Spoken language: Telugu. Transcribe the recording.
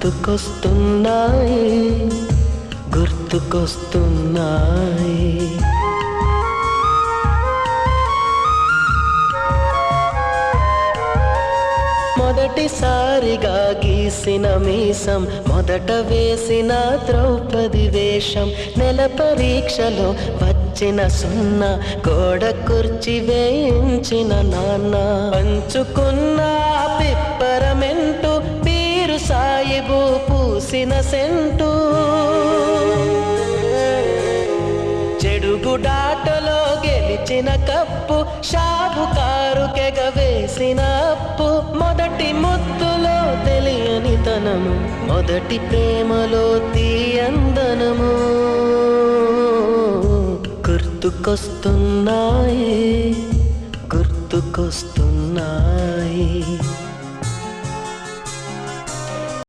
గుర్తుకొస్తున్నాయి గుర్తుకొస్తున్నాయి. మొదటిసారిగా గీసిన మీసం, మొదట వేసిన ద్రౌపది వేషం, నెల పరీక్షలో వచ్చిన సున్నా, గోడ కుర్చీ వేయించిన నాన్న, పంచుకున్న పిప్పరమెంటు, పీరు సాయిబు పూసిన సెంటు, చెడుగుడాటలో గెలిచిన కప్పు, షాపుకారు కెగవేసిన అప్పు, మొదటి ముద్దులో తెలియని తనము, మొదటి ప్రేమలో తీయందనము. గుర్తుకొస్తున్నాయి గుర్తుకొస్తున్నాయి.